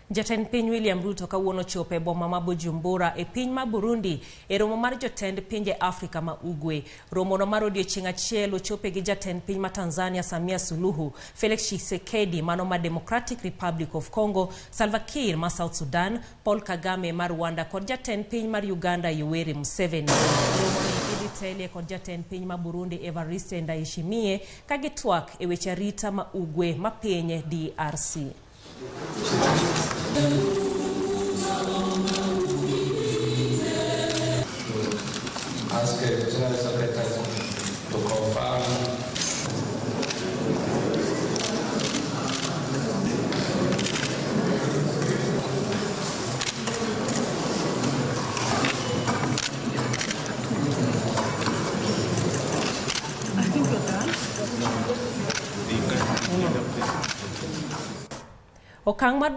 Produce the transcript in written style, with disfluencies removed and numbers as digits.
Jotend piny William Ruto kawuono chopo e boma ma Bujumbura e piny ma Burundi e romo mar jotend pinje Afrika ma Ugwe. Romo no mar odiechieng' achiel ochope gi jatend piny ma Tanzania Samia Suluhu, Felix Tshisekedi mano ma Democratic Republic of Congo, Salva Kiir ma South Sudan, Paul Kagame mar Rwanda kod jatend piny mar Uganda Yoweri Museveni. Romo ni idhi tele kod jatend piny ma Burundi Evariste Ndayishimiye ka gitwak e weche arita ma Ugwe ma pinye DRC. Ask the General Secretary to confirm. I think we're done. Okang mar